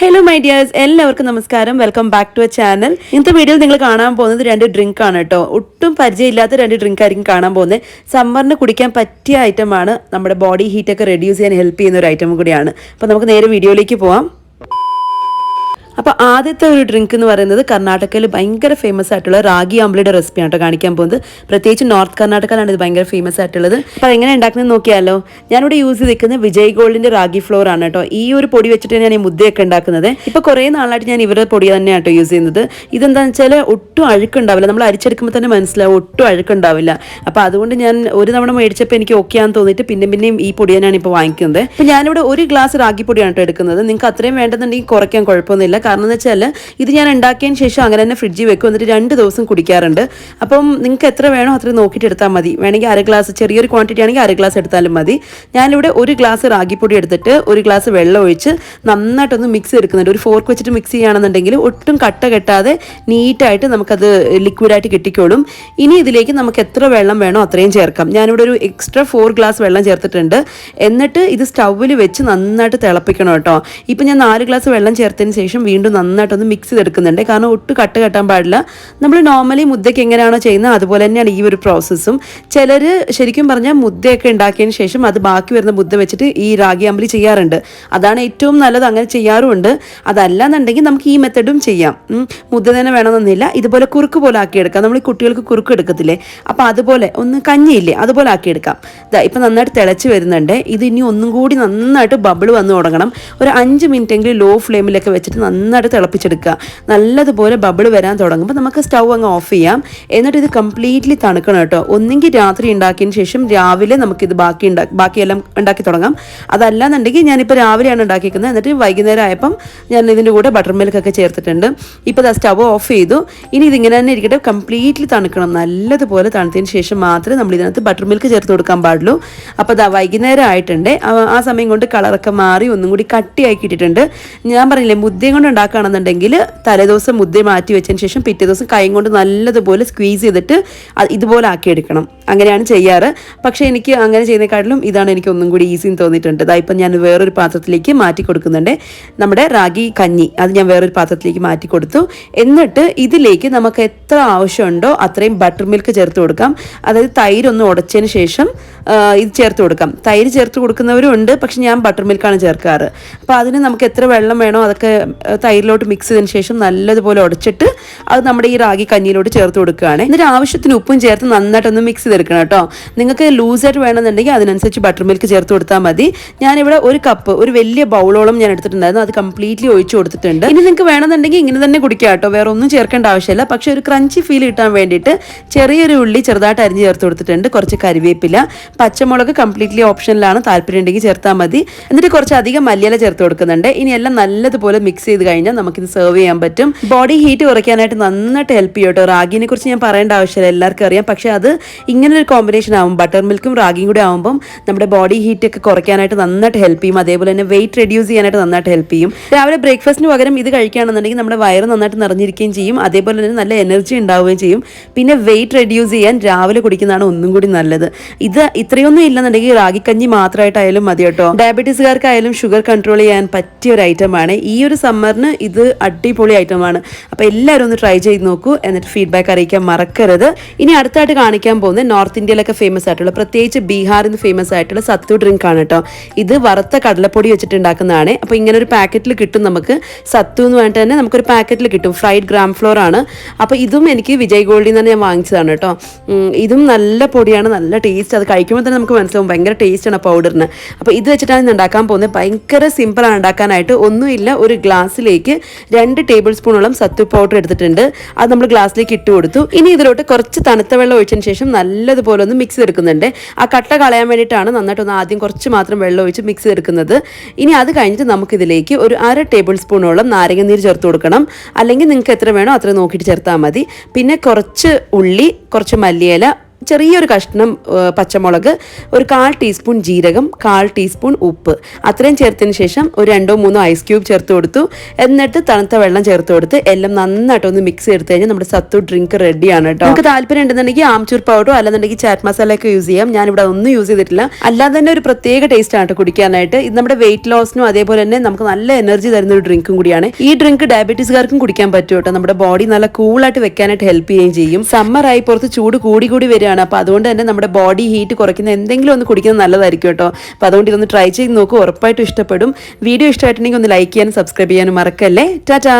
Hello my dears, എല്ലാവർക്കും നമസ്കാരം. Welcome back to a channel. ഇന്നത്തെ വീഡിയോയിൽ നിങ്ങൾ കാണാൻ പോകുന്നത് രണ്ട് ഡ്രിങ്ക് ആണ് കേട്ടോ. ഒട്ടും പരിചയമില്ലാത്ത രണ്ട് ഡ്രിങ്ക് ആയിരിക്കും കാണാൻ പോകുന്നത്. സമ്മറിന് കുടിക്കാൻ പറ്റിയ ഐറ്റമാണ്. നമ്മുടെ ബോഡി ഹീറ്റൊക്കെ റെഡ്യൂസ് ചെയ്യാൻ ഹെൽപ്പ് ചെയ്യുന്ന ഒരു ഐറ്റം കൂടിയാണ്. അപ്പോൾ നമുക്ക് നേരെ വീഡിയോയിലേക്ക് പോവാം. അപ്പോൾ ആദ്യത്തെ ഒരു ഡ്രിങ്ക് എന്ന് പറയുന്നത് കർണാടകയിൽ ഭയങ്കര ഫേമസ് ആയിട്ടുള്ള റാഗി ആംബ്ലിയുടെ റെസിപ്പിയാണ് കേട്ടോ കാണിക്കാൻ പോകുന്നത്. പ്രത്യേകിച്ച് നോർത്ത് കർണാടകയിലാണ് ഇത് ഭയങ്കര ഫേമസ് ആയിട്ടുള്ളത്. അപ്പോൾ എങ്ങനെ ഉണ്ടാക്കുന്നത് നോക്കിയാലോ. ഞാനിവിടെ യൂസ് ചെയ്തിരിക്കുന്നത് വിജയ് ഗോൾഡിന്റെ റാഗി ഫ്ലോർ ആണ് കേട്ടോ. ഈ ഒരു പൊടി വെച്ചിട്ട് ഞാൻ ഈ മുദ്ദയൊക്കെ ഉണ്ടാക്കുന്നത്. ഇപ്പോൾ കുറേ നാളായിട്ട് ഞാൻ ഇവരുടെ പൊടി തന്നെയാണ് കേട്ടോ യൂസ് ചെയ്യുന്നത്. ഇതെന്താണെന്ന് വെച്ചാൽ ഒട്ടും അഴുക്കുണ്ടാവില്ല. നമ്മൾ അരിച്ചെടുക്കുമ്പോൾ തന്നെ മനസ്സിലാവും ഒട്ടും അഴുക്കുണ്ടാവില്ല. അപ്പോൾ അതുകൊണ്ട് ഞാൻ ഒരു തവണ മേടിച്ചപ്പോൾ എനിക്ക് ഓക്കെ ആണെന്ന് തോന്നിയിട്ട് പിന്നെയും ഈ പൊടി തന്നെയാണ് ഇപ്പോൾ വാങ്ങിക്കുന്നത്. അപ്പോൾ ഞാനിവിടെ ഒരു ഗ്ലാസ് റാഗി പൊടിയാണ് കേട്ടോ എടുക്കുന്നത്. നിങ്ങൾക്ക് അത്രയും വേണ്ടെന്നുണ്ടെങ്കിൽ കുറയ്ക്കാൻ കുഴപ്പമൊന്നുമില്ല. കാരണം എന്ന് വെച്ചാൽ ഇത് ഞാൻ ഉണ്ടാക്കിയതിന് ശേഷം അങ്ങനെ തന്നെ ഫ്രിഡ്ജിൽ വെക്കും. എന്നിട്ട് 2 ദിവസം കുടിക്കാറുണ്ട്. അപ്പം നിങ്ങൾക്ക് എത്ര വേണോ അത്രയും നോക്കിയിട്ട് എടുത്താൽ മതി. വേണമെങ്കിൽ അര ഗ്ലാസ്, ചെറിയൊരു ക്വാണ്ടിറ്റി ആണെങ്കിൽ അര ഗ്ലാസ് എടുത്താലും മതി. ഞാനിവിടെ ഒരു ഗ്ലാസ് റാഗിപ്പൊടി എടുത്തിട്ട് ഒരു ഗ്ലാസ് വെള്ളം ഒഴിച്ച് നന്നായിട്ടൊന്ന് മിക്സ് എടുക്കുന്നുണ്ട്. ഒരു ഫോർക്ക് വെച്ചിട്ട് മിക്സ് ചെയ്യുകയാണെന്നുണ്ടെങ്കിൽ ഒട്ടും കട്ട കെട്ടാതെ നീറ്റായിട്ട് നമുക്കത് ലിക്വിഡായിട്ട് കിട്ടിക്കോളും. ഇനി ഇതിലേക്ക് നമുക്ക് എത്ര വെള്ളം വേണോ അത്രയും ചേർക്കാം. ഞാനിവിടെ ഒരു എക്സ്ട്രാ 4 ഗ്ലാസ് വെള്ളം ചേർത്തിട്ടുണ്ട്. എന്നിട്ട് ഇത് സ്റ്റൗവിൽ വെച്ച് നന്നായിട്ട് തിളപ്പിക്കണം കേട്ടോ. ഇപ്പം ഞാൻ 4 ഗ്ലാസ് വെള്ളം ചേർത്തതിന് ശേഷം വീണ്ടും നന്നായിട്ടൊന്ന് മിക്സ് ചെയ്തെടുക്കുന്നുണ്ട്. കാരണം ഒട്ടും കട്ട് കെട്ടാൻ പാടില്ല. നമ്മൾ നോർമലി മുദ്ദയ്ക്ക് എങ്ങനെയാണോ ചെയ്യുന്നത് അതുപോലെ തന്നെയാണ് ഈ ഒരു പ്രോസസ്സും. ചിലർ ശരിക്കും പറഞ്ഞാൽ മുദ്ദയൊക്കെ ഉണ്ടാക്കിയതിന് ശേഷം അത് ബാക്കി വരുന്ന മുദ്ദ വെച്ചിട്ട് ഈ റാഗി അമ്പലി ചെയ്യാറുണ്ട്. അതാണ് ഏറ്റവും നല്ലത്. അങ്ങനെ ചെയ്യാറുമുണ്ട്. അതല്ലാന്നുണ്ടെങ്കിൽ നമുക്ക് ഈ മെത്തഡും ചെയ്യാം. മുദ്ദ തന്നെ വേണമെന്നൊന്നുമില്ല. ഇതുപോലെ കുറുക്ക് പോലെ ആക്കിയെടുക്കാം. നമ്മൾ കുട്ടികൾക്ക് കുറുക്ക് എടുക്കത്തില്ലേ, അപ്പോൾ അതുപോലെ ഒന്ന് കഞ്ഞിയില്ലേ അതുപോലെ ആക്കിയെടുക്കാം. ഇപ്പം നന്നായിട്ട് തിളച്ച് വരുന്നുണ്ട്. ഇത് ഇനി ഒന്നും കൂടി നന്നായിട്ട് ബബിൾ വന്ന് തുടങ്ങണം. ഒരു 5 മിനിറ്റെങ്കിലും ലോ ഫ്ലെയിമിലൊക്കെ വെച്ചിട്ട് നന്നായിട്ട് തിളപ്പിച്ചെടുക്കുക. നല്ലതുപോലെ ബബിൾ വരാൻ തുടങ്ങുമ്പോൾ നമുക്ക് സ്റ്റൗ അങ്ങ് ഓഫ് ചെയ്യാം. എന്നിട്ട് ഇത് കംപ്ലീറ്റ്ലി തണുക്കണം കേട്ടോ. ഒന്നെങ്കിൽ രാത്രി ഉണ്ടാക്കിയതിന് ശേഷം രാവിലെ നമുക്കിത് ബാക്കിയെല്ലാം ഉണ്ടാക്കി തുടങ്ങാം. അതല്ലാന്നുണ്ടെങ്കിൽ ഞാനിപ്പോൾ രാവിലെയാണ് ഉണ്ടാക്കിയിരിക്കുന്നത്. എന്നിട്ട് വൈകുന്നേരം ആയപ്പം ഞാൻ ഇതിൻ്റെ കൂടെ ബട്ടർ മിൽക്കൊക്കെ ചേർത്തിട്ടുണ്ട്. ഇപ്പോൾ സ്റ്റൗ ഓഫ് ചെയ്തു. ഇനി ഇതിങ്ങനെ തന്നെ ഇരിക്കട്ടെ. കംപ്ലീറ്റ്ലി തണുക്കണം. നല്ലതുപോലെ തണുത്തതിന് ശേഷം മാത്രമേ നമ്മൾ ഇതിനകത്ത് ബട്ടർ മിൽക്ക് ചേർത്ത് കൊടുക്കാൻ പാടുള്ളൂ. അപ്പോൾ വൈകുന്നേരം ആയിട്ടുണ്ട്. ആ സമയം കൊണ്ട് കളറൊക്കെ മാറി ഒന്നും കൂടി കട്ടിയാക്കിയിട്ടുണ്ട്. ഞാൻ പറഞ്ഞില്ലേ മുദ്ദയും കൊണ്ട് ഉണ്ടാക്കുകയാണെന്നുണ്ടെങ്കിൽ തലേദിവസം മുദ്ദ മാറ്റി വെച്ചതിന് ശേഷം പിറ്റേ ദിവസം കൈ കൊണ്ട് നല്ലതുപോലെ സ്ക്വീസ് ചെയ്തിട്ട് ഇതുപോലെ ആക്കിയെടുക്കണം. അങ്ങനെയാണ് ചെയ്യാറ്. പക്ഷേ എനിക്ക് അങ്ങനെ ചെയ്യുന്നതിനെക്കാട്ടിലും ഇതാണ് എനിക്ക് ഒന്നും കൂടി ഈസി എന്ന് തോന്നിയിട്ടുണ്ട്. ഇപ്പം ഞാൻ വേറൊരു പാത്രത്തിലേക്ക് മാറ്റി കൊടുക്കുന്നുണ്ട്. നമ്മുടെ റാഗി കഞ്ഞി അത് ഞാൻ വേറൊരു പാത്രത്തിലേക്ക് മാറ്റി കൊടുത്തു. എന്നിട്ട് ഇതിലേക്ക് നമുക്ക് എത്ര ആവശ്യമുണ്ടോ അത്രയും ബട്ടർ മിൽക്ക് ചേർത്ത് കൊടുക്കാം. അതായത് തൈര് ഒന്ന് ഉടച്ചതിന് ശേഷം ഇത് ചേർത്ത് കൊടുക്കാം. തൈര് ചേർത്ത് കൊടുക്കുന്നവരും ഉണ്ട്. പക്ഷെ ഞാൻ ബട്ടർ മിൽക്കാണ് ചേർക്കാറ്. അപ്പോൾ അതിന് നമുക്ക് എത്ര വെള്ളം വേണോ അതൊക്കെ തൈരിലോട്ട് മിക്സ് ചെയ്തതിന് ശേഷം നല്ലതുപോലെ ഉടച്ചിട്ട് അത് നമ്മുടെ ഈ റാഗി കഞ്ഞിയിലോട്ട് ചേർത്ത് കൊടുക്കുകയാണ്. എന്നിട്ട് ആവശ്യത്തിന് ഉപ്പും ചേർത്ത് നന്നായിട്ടൊന്ന് മിക്സ് ചെയ്തെടുക്കണം കേട്ടോ. നിങ്ങൾക്ക് ലൂസായിട്ട് വേണമെന്നുണ്ടെങ്കിൽ അതിനനുസരിച്ച് ബട്ടർ മിൽക്ക് ചേർത്ത് കൊടുത്താൽ മതി. ഞാനിവിടെ ഒരു കപ്പ്, ഒരു വലിയ ബൗളോളം ഞാൻ എടുത്തിട്ടുണ്ടായിരുന്നു. അത് കംപ്ലീറ്റ്ലി ഒഴിച്ചു കൊടുത്തിട്ടുണ്ട്. ഇനി നിങ്ങൾക്ക് വേണമെന്നുണ്ടെങ്കിൽ ഇങ്ങനെ തന്നെ കുടിക്കാം കേട്ടോ. വേറെ ഒന്നും ചേർക്കേണ്ട ആവശ്യമില്ല. പക്ഷെ ഒരു ക്രഞ്ചി ഫീൽ കിട്ടാൻ വേണ്ടിയിട്ട് ചെറിയൊരു ഉള്ളി ചെറുതായിട്ട് അരിഞ്ഞ് ചേർത്ത് കൊടുത്തിട്ടുണ്ട്. കുറച്ച് കരിവേപ്പില, പച്ചമുളക് കംപ്ലീറ്റ്ലി ഓപ്ഷനിലാണ്. താല്പര്യം ഉണ്ടെങ്കിൽ ചേർത്താൽ മതി. എന്നിട്ട് കുറച്ച് അധികം മല്ലിയില ചേർത്ത് കൊടുക്കുന്നുണ്ട്. ഇനി എല്ലാം നല്ലതുപോലെ മിക്സ് ചെയ്ത് കഴിഞ്ഞാൽ നമുക്കിത് സെർവ് ചെയ്യാൻ പറ്റും. ബോഡി ഹീറ്റ് കുറയ്ക്കാനായിട്ട് നന്നായിട്ട് ഹെൽപ്പ് ചെയ്യും കേട്ടോ. റാഗിനെ കുറിച്ച് ഞാൻ പറയേണ്ട ആവശ്യമില്ല, എല്ലാവർക്കും അറിയാം. പക്ഷേ അത് ഇങ്ങനൊരു കോമ്പിനേഷൻ ആവും. ബട്ടർ മിൽക്കും റാഗിയും കൂടെ ആകുമ്പം നമ്മുടെ ബോഡി ഹീറ്റ് ഒക്കെ കുറയ്ക്കാനായിട്ട് നന്നായിട്ട് ഹെൽപ്പ് ചെയ്യും. അതേപോലെ തന്നെ വെയിറ്റ് റെഡ്യൂസ് ചെയ്യാനായിട്ട് നന്നായിട്ട് ഹെൽപ്പ് ചെയ്യും. രാവിലെ ബ്രേക്ക്ഫാസ്റ്റിന് പകരം ഇത് കഴിക്കുകയാണെന്നുണ്ടെങ്കിൽ നമ്മുടെ വയറ് നന്നായിട്ട് നിറഞ്ഞിരിക്കുകയും ചെയ്യും. അതേപോലെ തന്നെ നല്ല എനർജി ഉണ്ടാവുകയും ചെയ്യും. പിന്നെ വെയിറ്റ് റെഡ്യൂസ് ചെയ്യാൻ രാവിലെ കുടിക്കുന്നതാണ് ഒന്നും കൂടി നല്ലത്. ഇത് ഇത്രയൊന്നും ഇല്ലെന്നുണ്ടെങ്കിൽ റാഗിക്കഞ്ഞി മാത്രമായിട്ടായാലും മതി കേട്ടോ. ഡയബറ്റീസുകാർക്കായാലും ഷുഗർ കൺട്രോൾ ചെയ്യാൻ പറ്റിയ ഒരു ഐറ്റമാണ്. ഈ ഒരു സമ്മറിന് ഇത് അടിപൊളി ഐറ്റമാണ്. അപ്പോൾ എല്ലാവരും ഒന്ന് ട്രൈ ചെയ്ത് നോക്കൂ. എന്നിട്ട് ഫീഡ്ബാക്ക് അറിയിക്കാൻ മറക്കരുത്. ഇനി അടുത്തായിട്ട് കാണിക്കാൻ പോകുന്നത് നോർത്ത് ഇന്ത്യയിലൊക്കെ ഫേമസ് ആയിട്ടുള്ള, പ്രത്യേകിച്ച് ബീഹാറിൽ നിന്ന് ഫേമസ് ആയിട്ടുള്ള സത്തു ഡ്രിങ്ക് ആണ് കേട്ടോ. ഇത് വറുത്ത കടലപ്പൊടി വെച്ചിട്ട് ഉണ്ടാക്കുന്നതാണ്. അപ്പോൾ ഇങ്ങനെ ഒരു പാക്കറ്റിൽ കിട്ടും നമുക്ക്. സത്തു എന്ന് പറഞ്ഞിട്ട് തന്നെ നമുക്കൊരു പാക്കറ്റിൽ കിട്ടും. ഫ്രൈഡ് ഗ്രാം ഫ്ലോർ ആണ്. അപ്പോൾ ഇതും എനിക്ക് വിജയ് ഗോൾഡിൽ നിന്ന് തന്നെ ഞാൻ വാങ്ങിച്ചതാണ് കേട്ടോ. ഇതും നല്ല പൊടിയാണ്, നല്ല ടേസ്റ്റ്. അത് കഴിക്കുമ്പോൾ തന്നെ നമുക്ക് മനസ്സിലാവും ഭയങ്കര ടേസ്റ്റാണ് പൗഡറിന്. അപ്പോൾ ഇത് വെച്ചിട്ടാണ് ഇന്ന് ഉണ്ടാക്കാൻ പോകുന്നത്. ഭയങ്കര സിമ്പിളാണ് ഉണ്ടാക്കാനായിട്ട്. ഒന്നുമില്ല, ഒരു ഗ്ലാസ്സിലേക്ക് 2 ടേബിൾ സ്പൂണോളം സത്തു പൗഡർ എടുത്തിട്ടുണ്ട്. അത് നമ്മൾ ഗ്ലാസ്സിലേക്ക് ഇട്ട് കൊടുത്തു. ഇനി ഇതിലോട്ട് കുറച്ച് തണുത്ത വെള്ളം ഒഴിച്ചതിന് ശേഷം നല്ലതുപോലെ ഒന്ന് മിക്സ് എടുക്കുന്നുണ്ട്. ആ കട്ട കളയാൻ വേണ്ടിയിട്ടാണ് നന്നായിട്ടൊന്ന് ആദ്യം കുറച്ച് മാത്രം വെള്ളം ഒഴിച്ച് മിക്സ് എടുക്കുന്നത്. ഇനി അത് കഴിഞ്ഞിട്ട് നമുക്കിതിലേക്ക് ഒരു 1/2 ടേബിൾ സ്പൂണോളം നാരങ്ങ നീര് ചേർത്ത് കൊടുക്കണം. അല്ലെങ്കിൽ നിങ്ങൾക്ക് എത്ര വേണോ അത്ര നോക്കിയിട്ട് ചേർത്താൽ മതി. പിന്നെ കുറച്ച് ഉള്ളി, കുറച്ച് മല്ലിയില, ചെറിയൊരു കഷ്ണം പച്ചമുളക്, ഒരു 1/4 ടീസ്പൂൺ ജീരകം, 1/4 ടീസ്പൂൺ ഉപ്പ്, അത്രയും ചേർത്തതിന് ശേഷം ഒരു 2-3 ഐസ് ക്യൂബ് ചേർത്ത് കൊടുത്തു. എന്നിട്ട് തണുത്ത വെള്ളം ചേർത്ത് കൊടുത്ത് എല്ലാം നന്നായിട്ടൊന്ന് മിക്സ് ചെയ്ത് കഴിഞ്ഞാൽ നമ്മുടെ സത്തു ഡ്രിങ്ക് റെഡിയാണ് കേട്ടോ. നമുക്ക് താല്പര്യം ഉണ്ടെന്നുണ്ടെങ്കിൽ ആംചൂർ പൗഡറോ അല്ലെന്നുണ്ടെങ്കിൽ ചാറ്റ് മസാല ഒക്കെ യൂസ് ചെയ്യാം. ഞാനിവിടെ ഒന്നും യൂസ് ചെയ്തിട്ടില്ല. അല്ലാതെ തന്നെ ഒരു പ്രത്യേക ടേസ്റ്റ് ആണ് കുടിക്കാനായിട്ട്. ഇത് നമ്മുടെ വെയിറ്റ് ലോസിനും അതേപോലെ തന്നെ നമുക്ക് നല്ല എനർജി തരുന്ന ഒരു ഡ്രിങ്കും കൂടിയാണ്. ഈ ഡ്രിങ്ക് ഡയബറ്റീസുകാർക്കും കുടിക്കാൻ പറ്റും കേട്ടോ. നമ്മുടെ ബോഡി നല്ല കൂളായിട്ട് വെക്കാനായിട്ട് ഹെൽപ്പ് ചെയ്യുകയും ചെയ്യും. സമ്മറായി പുറത്ത് ചൂട് കൂടി വരികയാണ്. അപ്പോൾ അതുകൊണ്ട് തന്നെ നമ്മുടെ ബോഡി ഹീറ്റ് കുറയ്ക്കുന്ന എന്തെങ്കിലും ഒന്ന് കുടിക്കുന്നത് നല്ലതായിരിക്കും കേട്ടോ. അപ്പോൾ അതുകൊണ്ട് ഇതൊന്ന് ട്രൈ ചെയ്ത് നോക്കൂ, ഉറപ്പായിട്ടും ഇഷ്ടപ്പെടും. വീഡിയോ ഇഷ്ടമായിട്ടുണ്ടെങ്കിൽ ഒന്ന് ലൈക്ക് ചെയ്യാനും സബ്സ്ക്രൈബ് ചെയ്യാനും മറക്കല്ലേ. ടാറ്റാ.